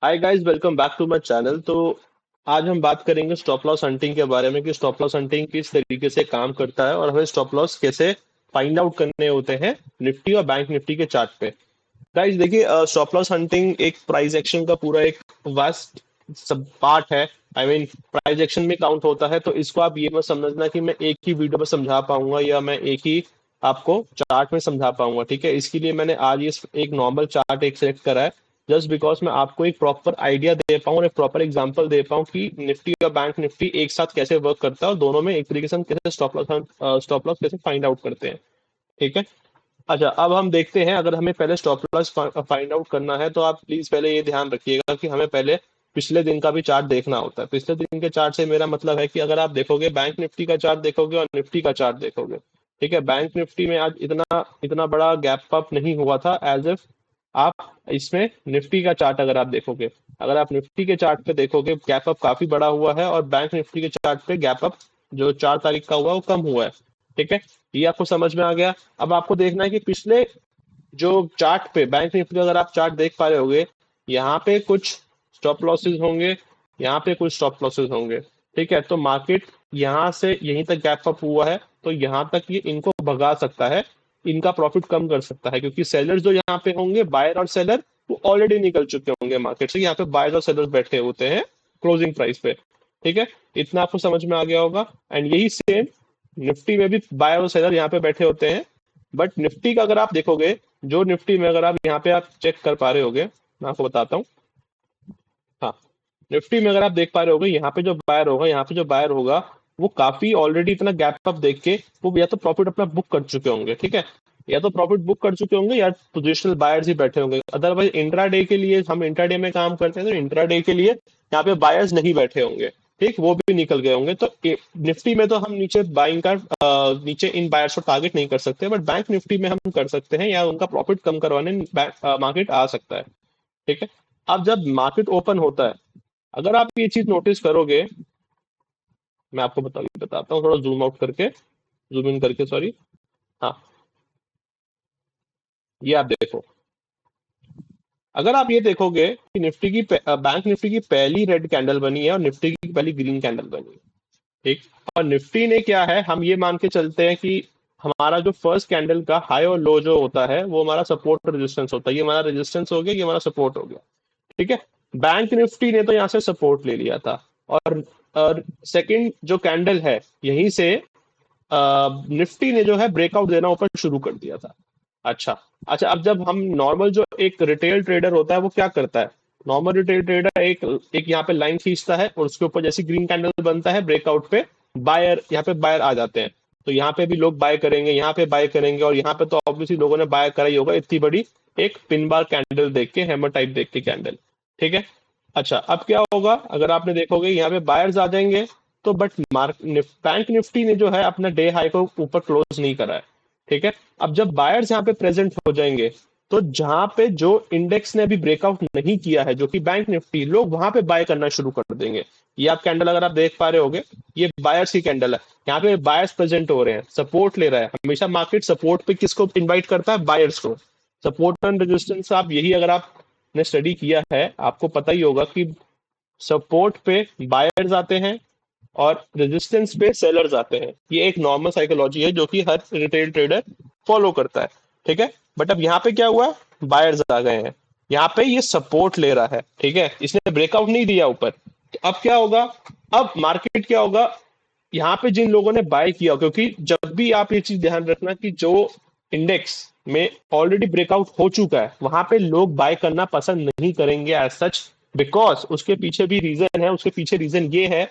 Hi guys, welcome back to my channel. तो आज हम बात करेंगे स्टॉप लॉस हंटिंग के बारे में कि स्टॉप लॉस हंटिंग किस तरीके से काम करता है और हमें स्टॉप लॉस कैसे फाइंड आउट करने होते हैं निफ्टी और बैंक निफ्टी के चार्ट पे। गाइस देखिए, स्टॉप लॉस हंटिंग एक प्राइस एक्शन का पूरा एक वास्ट सब पार्ट है। आई मीन प्राइस एक्शन में काउंट होता है, तो इसको आप ये मत समझना कि मैं एक ही वीडियो में समझा पाऊंगा या मैं एक ही आपको चार्ट में समझा पाऊंगा। ठीक है, इसके लिए मैंने आज ये एक नॉर्मल चार्ट एक सेलेक्ट करा है, जस्ट बिकॉज मैं आपको एक प्रॉपर आइडिया दे पाऊँ और एक प्रॉपर एग्जांपल दे पाऊँ कि निफ्टी और बैंक निफ्टी एक साथ कैसे वर्क करता है और दोनों में एक तरीके से हम कैसे स्टॉप लॉस कैसे फाइंड आउट करते हैं। ठीक है। अच्छा, अब हम देखते हैं, अगर हमें पहले स्टॉप लॉस फाइंड आउट करना है तो आप प्लीज पहले ये ध्यान रखिएगा कि हमें पहले पिछले दिन का भी चार्ट देखना होता है। पिछले दिन के चार्ट से मेरा मतलब है कि अगर आप देखोगे बैंक निफ्टी का चार्ट देखोगे और निफ्टी का चार्ट देखोगे, ठीक है, बैंक निफ्टी में आज इतना इतना बड़ा गैप अप नहीं हुआ था एज इफ आप इसमें निफ्टी का चार्ट अगर आप देखोगे, अगर आप निफ्टी के चार्ट पे देखोगे गैप अप काफी बड़ा हुआ है और बैंक निफ्टी के चार्ट पे गैप अप जो 4 तारीख का हुआ वो कम हुआ है। ठीक है, ये आपको समझ में आ गया। अब आपको देखना है कि पिछले जो चार्ट पे बैंक निफ्टी का अगर आप चार्ट देख पा रहे होगे, यहाँ पे कुछ स्टॉप लॉसेस होंगे, यहाँ पे कुछ स्टॉप लॉसेस होंगे। ठीक है, तो मार्केट यहाँ से यहीं तक गैप अप हुआ है, तो यहाँ तक ये इनको भगा सकता है, इनका प्रॉफिट कम कर सकता है, क्योंकि सेलर्स जो यहाँ पे होंगे, बायर और सेलर, वो ऑलरेडी निकल चुके होंगे मार्केट से। यहाँ पे बायर्स और सेलर्स बैठे होते हैं क्लोजिंग प्राइस पे। ठीक है, इतना आपको समझ में आ गया होगा। एंड यही सेम निफ्टी में भी बायर और सेलर यहाँ पे बैठे होते हैं। बट निफ्टी का अगर आप देखोगे, जो निफ्टी में अगर आप यहाँ पे आप चेक कर पा रहे होगे, मैं आपको बताता हूँ। हाँ, निफ्टी में अगर आप देख पा रहे होगे, यहाँ पे जो बायर होगा, यहाँ पे जो बायर होगा, वो काफी ऑलरेडी इतना गैप अप देख के वो या तो प्रॉफिट अपना बुक कर चुके होंगे। ठीक है, या तो प्रॉफिट बुक कर चुके होंगे या पोजिशनल बायर्स ही बैठे होंगे। अदरवाइज इंट्राडे के लिए, हम इंट्राडे में काम करते हैं तो इंट्राडे के लिए यहाँ पे बायर्स नहीं बैठे होंगे। ठीक, वो भी निकल गए होंगे। तो निफ्टी में तो हम नीचे बाइंग का नीचे इन बायर्स को टारगेट नहीं कर सकते, बट बैंक निफ्टी में हम कर सकते हैं या उनका प्रॉफिट कम करवाने मार्केट आ सकता है। ठीक है, अब जब मार्केट ओपन होता है, अगर आप ये चीज नोटिस करोगे, मैं आपको बताता हूँ थोड़ा जूम आउट करके, जूम इन करके, सॉरी। हाँ, ये आप देखो, अगर आप ये देखोगे कि बैंक निफ्टी की पहली रेड कैंडल बनी है और निफ्टी की पहली ग्रीन कैंडल बनी है। ठीक, और निफ्टी ने क्या है, हम ये मान के चलते हैं कि हमारा जो फर्स्ट कैंडल का हाई और लो जो होता है वो हमारा सपोर्ट और रेजिस्टेंस होता है। ये हमारा रेजिस्टेंस हो गया, ये हमारा सपोर्ट हो गया। ठीक है, बैंक निफ्टी ने तो यहाँ से सपोर्ट ले लिया था, और सेकंड जो कैंडल है, यहीं से निफ्टी ने जो है ब्रेकआउट देना ऊपर शुरू कर दिया था। अच्छा, अच्छा, अब जब हम नॉर्मल जो एक रिटेल ट्रेडर होता है वो क्या करता है, नॉर्मल रिटेल ट्रेडर एक एक यहाँ पे लाइन खींचता है और उसके ऊपर जैसे ग्रीन कैंडल बनता है ब्रेकआउट पे, बायर यहाँ पे बायर आ जाते हैं। तो यहाँ पे भी लोग बाय करेंगे, यहाँ पे बाय करेंगे, और यहाँ पे तो ऑब्वियसली लोगों ने बाय करा ही होगा, इतनी बड़ी एक पिन बार कैंडल देख के, हैमर टाइप देख के कैंडल। ठीक है, अच्छा, अब क्या होगा, अगर आपने देखोगे यहाँ पे बायर्स आ जाएंगे, तो बट बैंक निफ्टी ने जो है अपना डे हाई को ऊपर क्लोज नहीं करा है। ठीक है, अब जब बायर्स यहाँ पे प्रेजेंट हो जाएंगे, तो जहां पे जो इंडेक्स ने अभी ब्रेकआउट नहीं किया है, जो कि बैंक निफ्टी, लोग वहां पे बाय करना शुरू कर देंगे। ये आप कैंडल अगर आप देख पा रहे होगे, ये बायर्स की कैंडल है। यहाँ पे बायर्स प्रेजेंट हो रहे हैं, सपोर्ट ले रहा है। हमेशा मार्केट सपोर्ट पे किसको इनवाइट करता है, बायर्स को। सपोर्ट एंड रेजिस्टेंस, आप यही अगर आपने स्टडी किया है, आपको पता ही होगा कि सपोर्ट पे बायर्स आते हैं और रेजिस्टेंस पे सेलर्स आते हैं। ये एक नॉर्मल साइकोलॉजी है जो कि हर रिटेल ट्रेडर फॉलो करता है। ठीक है, बट अब यहाँ पे क्या हुआ, बायर्स आ गए हैं, यहाँ पे ये सपोर्ट ले रहा है। ठीक है, इसने ब्रेकआउट नहीं दिया ऊपर, तो अब क्या होगा, अब मार्केट क्या होगा, यहाँ पे जिन लोगों ने बाय किया, क्योंकि जब भी आप ये चीज ध्यान रखना कि जो इंडेक्स में ऑलरेडी ब्रेकआउट हो चुका है, वहां पे लोग बाय करना पसंद नहीं करेंगे एज सच, बिकॉज उसके पीछे भी रीजन है। उसके पीछे रीजन ये है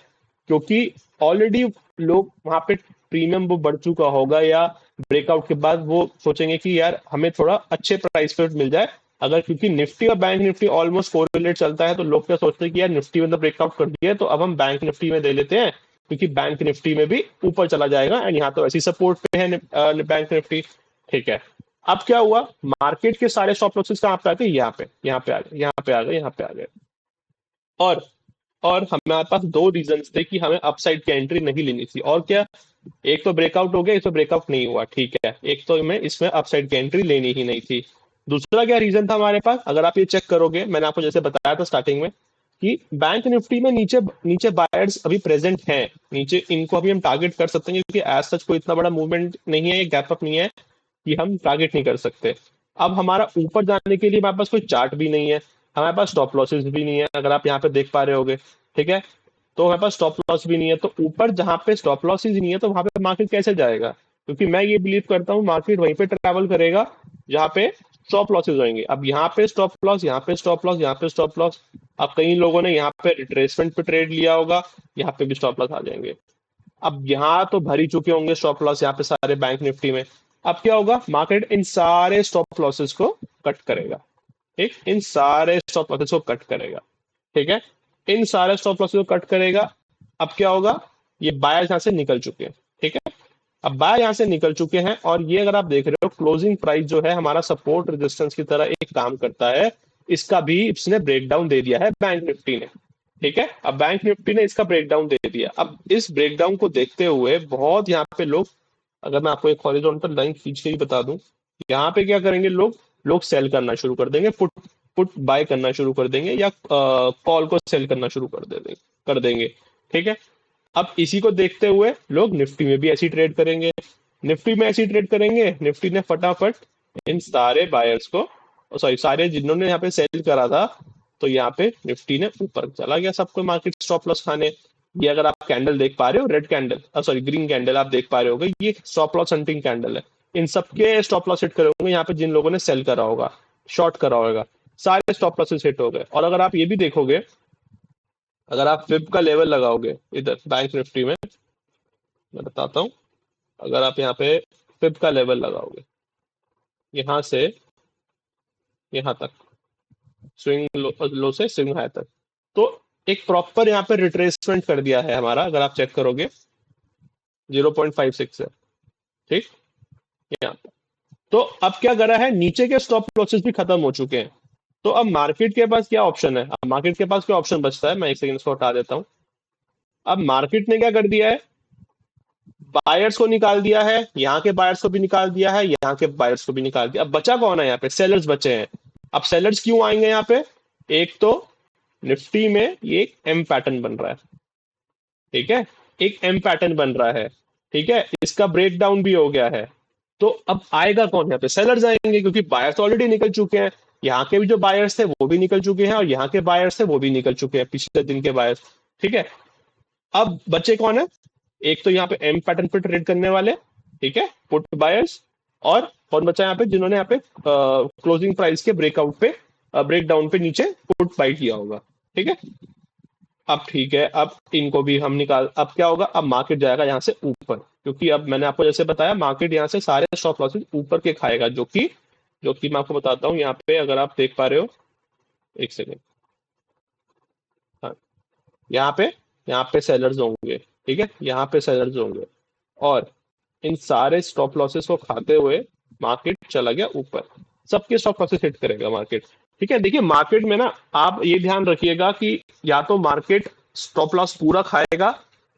क्योंकि ऑलरेडी लोग वहां पे प्रीमियम वो बढ़ चुका होगा, या ब्रेकआउट के बाद वो सोचेंगे कि यार हमें थोड़ा अच्छे प्राइस पे मिल जाए। अगर क्योंकि निफ्टी और बैंक निफ्टी ऑलमोस्ट कोरिलेट चलता है, तो लोग क्या सोचते हैं कि यार निफ्टी में तो ब्रेकआउट कर दिया है, तो अब हम बैंक निफ्टी में ले लेते हैं, क्योंकि बैंक निफ्टी में भी ऊपर चला जाएगा एंड यहाँ तो ऐसी सपोर्ट पे है बैंक निफ्टी। ठीक है, अब क्या हुआ, मार्केट के सारे स्टॉप लॉसेस कहाँ पे आ गए, यहाँ पे आ गए, यहाँ पे आ गए, यहाँ पे आ गए। और और हमारे पास दो रीजन थे कि हमें अपसाइड की एंट्री नहीं लेनी थी, और क्या, एक तो ब्रेकआउट हो गया, इसमें ब्रेकआउट नहीं हुआ। ठीक है, एक तो मैं इसमें अपसाइड की एंट्री लेनी ही नहीं थी। दूसरा क्या रीजन था हमारे पास, अगर आप ये चेक करोगे, मैंने आपको जैसे बताया था स्टार्टिंग में कि बैंक निफ्टी में नीचे नीचे बायर्स अभी प्रेजेंट हैं, नीचे इनको अभी हम टारगेट कर सकते हैं, क्योंकि एज सच कोई इतना बड़ा मूवमेंट नहीं है, ये गैप अप नहीं है कि हम टारगेट नहीं कर सकते। अब हमारा ऊपर जाने के लिए हमारे पास कोई चार्ट भी नहीं है, हमारे पास स्टॉप लॉसेस भी नहीं है, अगर आप यहाँ पे देख पा रहे होगे, ठीक है। तो हमारे पास स्टॉप लॉस भी नहीं है, तो ऊपर जहां पे स्टॉप लॉसेस नहीं है तो वहां पे मार्केट कैसे जाएगा? क्योंकि मैं ये बिलीव करता हूँ मार्केट वहीं पे ट्रैवल करेगा जहाँ पे स्टॉप लॉसेज होंगे। अब यहाँ पे स्टॉप लॉस, यहाँ पे स्टॉप लॉस, यहाँ पे स्टॉप लॉस। अब कई लोगों ने यहाँ पे रिट्रेसमेंट पे ट्रेड लिया होगा, यहाँ पे भी स्टॉप लॉस आ जाएंगे। अब यहाँ तो भर ही चुके होंगे स्टॉप लॉस यहाँ पे सारे बैंक निफ्टी में। अब क्या होगा, मार्केट इन सारे स्टॉप लॉसेस को कट करेगा, ठीक, इन सारे स्टॉप लॉसेस को कट करेगा, ठीक है, इन सारे स्टॉप लॉसेस को कट करेगा। अब क्या होगा, ये बायर्स यहाँ से निकल चुके हैं, ठीक है। अब बाय यहाँ से निकल चुके हैं, और ये अगर आप देख रहे हो क्लोजिंग प्राइस जो है हमारा सपोर्ट रेजिस्टेंस की तरह एक काम करता है, इसका भी इसने ब्रेकडाउन दे दिया है बैंक निफ्टी ने, ठीक है। अब बैंक निफ्टी ने इसका ब्रेकडाउन दे दिया। अब इस ब्रेकडाउन को देखते हुए बहुत यहाँ पे लोग, अगर मैं आपको एक हॉरिजॉन्टल लाइन खींच के ही बता दूं, यहाँ पे क्या करेंगे लोग, लोग सेल करना शुरू कर देंगे, पुट पुट बाय करना शुरू कर देंगे, या कॉल को सेल करना शुरू कर देंगे, ठीक है। अब इसी को देखते हुए लोग निफ्टी में भी ऐसी ट्रेड करेंगे, निफ्टी में ऐसी ट्रेड करेंगे, निफ्टी ने फटाफट इन सारे बायर्स को, सॉरी सारे जिन्होंने यहाँ पे सेल करा था, तो यहाँ पे निफ्टी ने ऊपर चला गया सबको मार्केट स्टॉप लॉस खाने। ये अगर आप कैंडल देख पा रहे हो, red candle, sorry green candle आप देख पा रहे होगे, ये स्टॉप लॉस हंटिंग कैंडल है। इन सबके स्टॉप लॉस हिट करे होंगे यहाँ पे जिन लोगों ने सेल करा होगा, शॉर्ट करा होगा, सारे स्टॉप लॉसेस हिट हो गए। और अगर आप ये भी देखोगे, अगर आप फिब का लेवल लगाओगे इधर बैंक निफ्टी में, मैं बताता हूँ, अगर आप यहाँ पे फिब का लेवल लगाओगे यहाँ से यहाँ तक, स्विंग लो से स्विंग हाई तक, तो एक प्रॉपर यहाँ पे रिट्रेसमेंट कर दिया है हमारा, अगर आप चेक करोगे 0.56 है, ठीक, यहाँ पे। तो अब क्या करा है, नीचे के स्टॉप लॉसेस भी खत्म हो चुके हैं। तो अब मार्केट के पास क्या ऑप्शन है, अब मार्केट के पास क्या ऑप्शन बचता है, मैं एक सेकंड इसको हटा देता हूँ। अब मार्केट ने क्या कर दिया है, बायर्स को निकाल दिया है, यहाँ के बायर्स को भी निकाल दिया है, यहाँ के बायर्स को भी निकाल दिया। अब बचा कौन है यहाँ पे, सेलर्स बचे हैं। अब सेलर्स क्यों आएंगे यहाँ पे, एक तो निफ्टी में ये एक एम पैटर्न बन रहा है, ठीक है, एक एम पैटर्न बन रहा है, ठीक है, इसका ब्रेक डाउन भी हो गया है। तो अब आएगा कौन यहाँ पे, सेलर्स आएंगे, क्योंकि बायर्स ऑलरेडी निकल चुके हैं, यहाँ के भी जो बायर्स थे वो भी निकल चुके हैं, और यहाँ के बायर्स थे वो भी निकल चुके हैं, पिछले दिन के बायर्स, ठीक है। अब बचे कौन है, एक तो यहाँ पे एम पैटर्न पे ट्रेड करने वाले, ठीक है, पुट बायर्स, और कौन बचा यहाँ पे, जिन्होंने यहाँ पे क्लोजिंग प्राइस के ब्रेकआउट पे ब्रेक डाउन पे नीचे पुट बाई किया होगा, ठीक है। अब ठीक है, अब इनको भी हम निकाल, अब क्या होगा, अब मार्केट जाएगा यहाँ से ऊपर, क्योंकि अब मैंने आपको जैसे बताया मार्केट यहाँ से सारे स्टॉप लॉसेस ऊपर के खाएगा, जो कि मैं आपको बताता हूँ यहाँ पे, अगर आप देख पा रहे हो, एक सेकेंड, हाँ, यहाँ पे सेलर्स होंगे, ठीक है, यहाँ पे सेलर्स होंगे, और इन सारे स्टॉप लॉसेस को खाते हुए मार्केट चला गया ऊपर, सबके स्टॉप लॉसेस हिट करेगा मार्केट, ठीक है। देखिए मार्केट में ना आप ये ध्यान रखिएगा कि या तो मार्केट स्टॉप लॉस पूरा खाएगा,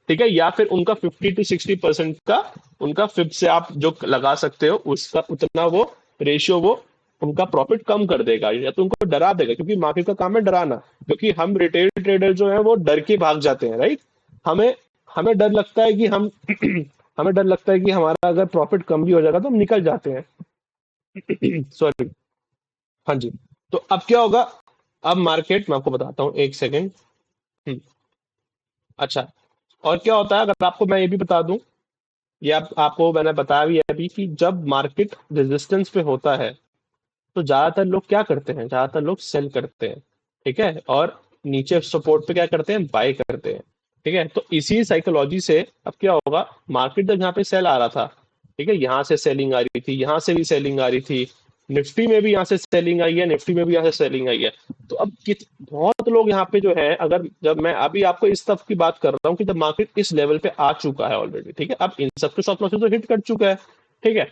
ठीक है, या फिर उनका 50 to 60% का उनका फिब से आप जो लगा सकते हो उसका उतना वो रेशियो वो उनका प्रॉफिट कम कर देगा, या तो उनको डरा देगा, क्योंकि मार्केट का काम है डराना, क्योंकि हम रिटेल ट्रेडर जो है वो डर के भाग जाते हैं, राइट। हमें हमें डर लगता है कि हम हमें डर लगता है कि हमारा अगर प्रॉफिट कम भी हो जाएगा तो हम निकल जाते हैं। सॉरी, हाँ जी। तो अब क्या होगा, अब मार्केट, मैं आपको बताता हूँ एक सेकेंड। अच्छा, और क्या होता है, अगर आपको मैं ये भी बता दूं, ये आपको मैंने बताया भी है अभी, कि जब मार्केट रेजिस्टेंस पे होता है तो ज्यादातर लोग क्या करते हैं, ज्यादातर लोग सेल करते हैं, ठीक है, और नीचे सपोर्ट पे क्या करते हैं, बाय करते हैं, ठीक है। तो इसी साइकोलॉजी से अब क्या होगा, मार्केट जब यहाँ पे सेल आ रहा था, ठीक है, यहाँ से सेलिंग आ रही थी, यहाँ से भी सेलिंग आ रही थी, निफ्टी में भी यहाँ से सेलिंग आई है, निफ्टी में भी यहाँ से सेलिंग आई है। तो अब बहुत लोग यहाँ पे जो है, अगर जब मैं अभी आपको इस तब की बात कर रहा हूँ कि जब मार्केट इस लेवल पे आ चुका है ऑलरेडी, ठीक है, अब इन सबके स्टॉप लॉसेस तो हिट कर चुका है, ठीक है।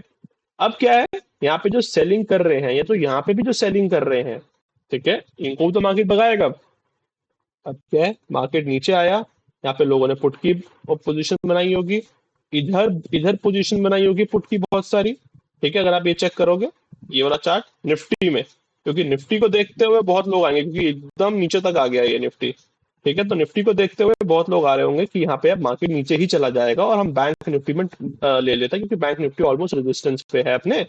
अब क्या है, यहाँ पे जो सेलिंग कर रहे हैं, या तो यहाँ पे भी जो सेलिंग कर रहे हैं, ठीक है, इनको भी तो मार्केट भगाएगा। अब क्या है, मार्केट नीचे आया, यहाँ पे लोगों ने पुट की पोजीशन बनाई होगी, इधर इधर पोजीशन बनाई होगी पुट की बहुत सारी, ठीक है, अगर आप ये चेक करोगे ये वाला चार्ट निफ्टी में, क्योंकि निफ्टी को देखते हुए बहुत लोग आएंगे, क्योंकि एकदम नीचे तक आ गया ये निफ्टी। ठीक है, तो निफ्टी को देखते हुए बहुत लोग आ रहे होंगे कि यहाँ पे अब मार्केट नीचे ही चला जाएगा और हम बैंक निफ्टी में ले लेते हैं, क्योंकि बैंक निफ्टी ऑलमोस्ट रेजिस्टेंस पे है अपने,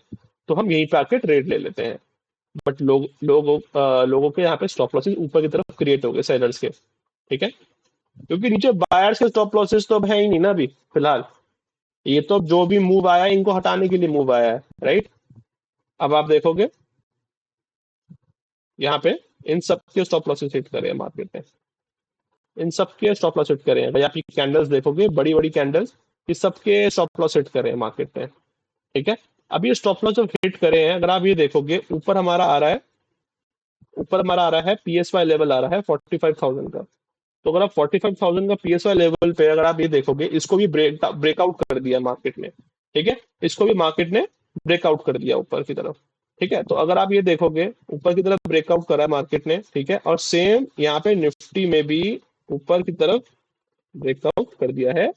तो हम यहीं पे आके ट्रेड ले लेते हैं। बट लोगों के यहाँ पे स्टॉप लॉसेस ऊपर की तरफ क्रिएट हो गए सेलर्स के। ठीक है, क्योंकि नीचे बायर्स के स्टॉप लॉसेस तो अब है ही नहीं ना अभी फिलहाल। ये तो जो भी मूव आया है, इनको हटाने के लिए मूव आया है, राइट। अब आप देखोगे यहाँ पे इन सब के स्टॉप लॉसेस हिट करे मार्केट में, इन सब के स्टॉप लॉस हिट करे हैं। भाई आप ये कैंडल्स देखोगे, बड़ी बड़ी कैंडल्स, इस सब के स्टॉप लॉस हिट करे हैं मार्केट में। ठीक है, अब ये स्टॉप लॉस जब हिट करे हैं, अगर आप ये देखोगे ऊपर हमारा आ रहा है, ऊपर हमारा आ रहा है PSY लेवल आ रहा है 45,000 का। तो अगर आप 45,000 का PSY लेवल पे अगर आप ये देखोगे, इसको भी ब्रेकआउट कर दिया मार्केट ने। ठीक है, इसको भी मार्केट ने ब्रेकआउट कर दिया ऊपर की तरफ। ठीक है, तो अगर आप ये देखोगे ऊपर की तरफ ब्रेकआउट करा है मार्केट ने। ठीक है, और सेम यहाँ पे निफ्टी में भी ऊपर की तरफ ब्रेकआउट कर दिया है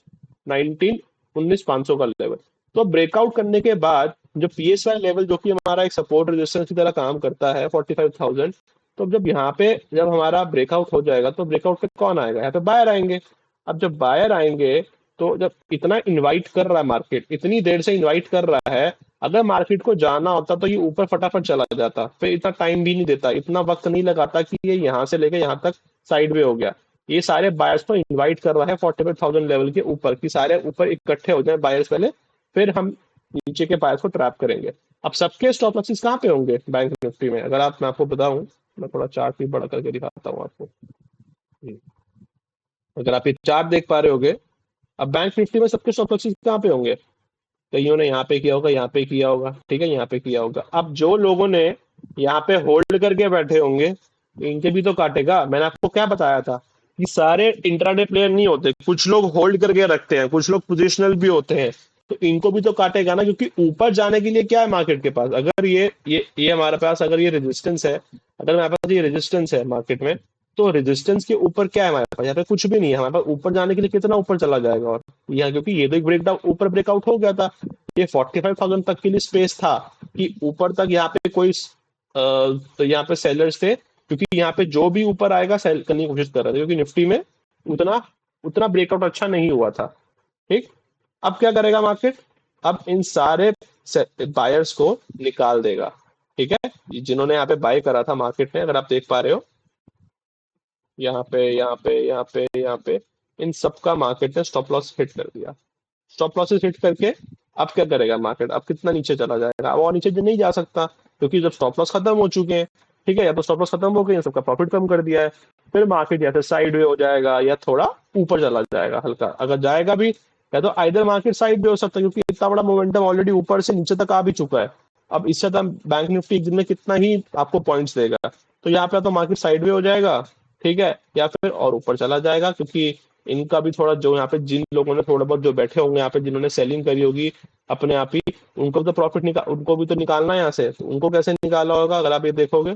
19,500 का लेवल। तो ब्रेकआउट करने के बाद जो PSY लेवल, जो कि हमारा एक सपोर्ट रेजिस्टेंस की तरह काम करता है 45,000, तो जब यहाँ पे जब हमारा ब्रेकआउट हो जाएगा, तो ब्रेकआउट पे कौन आएगा, यहाँ पे बायर आएंगे। अब जब बायर आएंगे, तो जब इतना इनवाइट कर रहा है मार्केट, इतनी देर से इनवाइट कर रहा है, अगर मार्केट को जाना होता तो ये ऊपर फटाफट चला जाता, फिर इतना टाइम भी नहीं देता, इतना वक्त नहीं लगाता कि ये यहाँ से लेके यहाँ तक साइड वे हो गया। ये सारे बायर्स को इनवाइट कर रहा है 45,000 लेवल के ऊपर, कि सारे ऊपर इकट्ठे हो जाए बायर्स पहले, फिर हम नीचे के बायर्स को ट्रैप करेंगे। अब सबके स्टॉप लॉसेस कहाँ पे होंगे बैंक निफ्टी में, अगर आप, मैं आपको बताऊं, मैं थोड़ा चार्ट भी बड़ा करके दिखाता हूँ आपको। अगर आप ये चार्ट देख पा रहे होगे, अब बैंक निफ्टी में सबके स्टॉप लॉसेस कहाँ पे होंगे, कईयों ने यहाँ पे किया होगा, यहाँ पे किया होगा, ठीक है, यहाँ पे किया होगा। अब जो लोगों ने यहाँ पे होल्ड करके बैठे होंगे, इनके भी तो काटेगा। मैंने आपको क्या बताया था कि सारे इंट्राडे प्लेयर नहीं होते, कुछ लोग होल्ड करके रखते हैं, कुछ लोग पोजिशनल भी होते हैं, तो इनको भी तो काटेगा ना, क्योंकि ऊपर जाने के लिए क्या है मार्केट के पास, अगर ये हमारे पास, अगर ये रेजिस्टेंस है, अगर हमारे पास ये रेजिस्टेंस है मार्केट में, तो रेजिस्टेंस के ऊपर क्या है हमारे पास, यहाँ पे कुछ भी नहीं है हमारे पास। ऊपर जाने के लिए कितना ऊपर चला जाएगा, और यहाँ क्योंकि ये तो एक ब्रेकडाउन, ऊपर ब्रेकआउट हो गया था, ये 45,000 तक के लिए स्पेस था कि ऊपर तक यहाँ पे कोई तो यहाँ पे सेलर्स थे, क्योंकि यहाँ पे जो भी ऊपर आएगा सेल करने की कोशिश कर रहे थे, क्योंकि निफ्टी में उतना उतना ब्रेकआउट अच्छा नहीं हुआ था। ठीक, अब क्या करेगा मार्केट, अब इन सारे बायर्स को निकाल देगा। ठीक है, जिन्होंने यहाँ पे बाय करा था मार्केट में, अगर आप देख पा रहे हो, यहाँ पे यहाँ पे यहाँ पे यहाँ पे इन सबका मार्केट ने स्टॉप लॉस हिट कर दिया। स्टॉप लॉसेस हिट करके अब क्या करेगा मार्केट, अब कितना नीचे चला जाएगा, अब और नीचे नहीं जा सकता, क्योंकि जब स्टॉप लॉस खत्म हो चुके हैं। ठीक है, या तो स्टॉप लॉस खत्म हो गए, सबका प्रॉफिट कम कर दिया है, फिर मार्केट या तो साइड वे हो जाएगा या थोड़ा ऊपर चला जाएगा हल्का, अगर जाएगा भी, या तो आइदर मार्केट साइड वे हो सकता है, क्योंकि इतना बड़ा मोमेंटम ऑलरेडी ऊपर से नीचे तक आ भी चुका है। अब इससे बैंक निफ्टी एक दिन में कितना ही आपको पॉइंट्स देगा, तो यहाँ पे तो मार्केट साइड वे हो जाएगा, ठीक है, या फिर और ऊपर चला जाएगा, क्योंकि इनका भी थोड़ा, जो यहाँ पे जिन लोगों ने थोड़ा बहुत जो बैठे होंगे यहाँ पे, जिन्होंने सेलिंग करी होगी अपने आप ही, उनको भी तो प्रॉफिट निकाल, उनको भी तो निकालना है यहाँ से, तो उनको कैसे निकाला होगा, अगर आप ये देखोगे,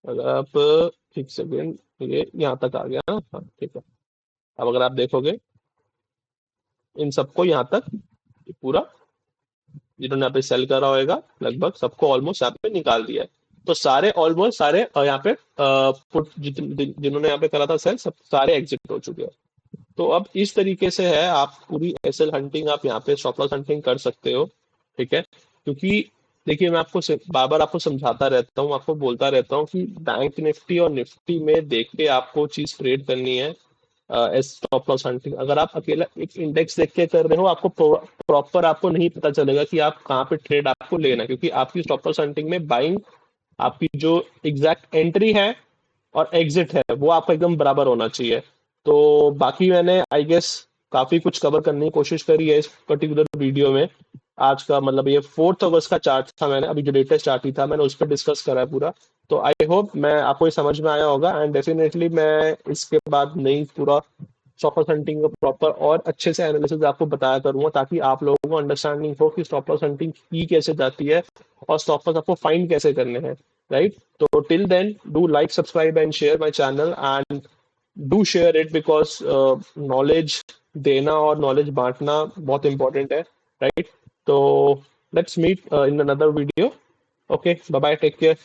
अगर आप, ठीक सेकेंड, ये यहाँ तक आ गया ना, हाँ ठीक है। अब अगर आप देखोगे इन सबको यहाँ तक पूरा, जिन्होंने यहाँ पे सेल करा होगा, लगभग सबको ऑलमोस्ट यहाँ पे निकाल दिया है। तो सारे ऑलमोस्ट सारे यहाँ पे पुट जिन्होंने यहाँ पे करा था सेल, सब सारे एग्जिट हो चुके हैं। तो अब इस तरीके से है, आप पूरी एसएल हंटिंग आप यहाँ पे स्टॉप लॉस हंटिंग कर सकते हो। ठीक है, क्योंकि देखिए मैं आपको बार बार आपको समझाता रहता हूँ, आपको बोलता रहता हूँ कि बैंक निफ्टी और निफ्टी में देख के आपको चीज ट्रेड करनी है एस स्टॉप लॉस हंटिंग। अगर आप अकेला एक इंडेक्स देख के कर रहे हो, आपको प्रॉपर आपको नहीं पता चलेगा कि आप कहाँ पे ट्रेड आपको लेना है, क्योंकि आपकी स्टॉप लॉस हंटिंग में बाइंग, आपकी जो एग्जैक्ट एंट्री है और एग्जिट है, वो आपका एकदम बराबर होना चाहिए। तो बाकी मैंने आई गेस काफी कुछ कवर करने की कोशिश करी है इस पर्टिकुलर वीडियो में। आज का मतलब ये 4 अगस्त का चार्ट था, मैंने अभी जो लेटेस्ट चार्ट ही था मैंने उस पर डिस्कस करा है पूरा। तो आई होप मैं आपको ये समझ में आया होगा, एंड डेफिनेटली मैं इसके बाद नई पूरा स्टॉप लॉस हंटिंग का प्रॉपर और अच्छे से एनालिसिस आपको बताया करूंगा, ताकि आप लोगों को अंडरस्टैंडिंग हो कि स्टॉप लॉस हंटिंग की कैसे जाती है और स्टॉप लॉस आपको फाइंड कैसे करने हैं, राइट। तो till then do like, subscribe and share my channel, and do share it, because knowledge देना और नॉलेज बांटना बहुत इंपॉर्टेंट है, राइट। तो Let's meet in another video. Okay, bye bye, take care.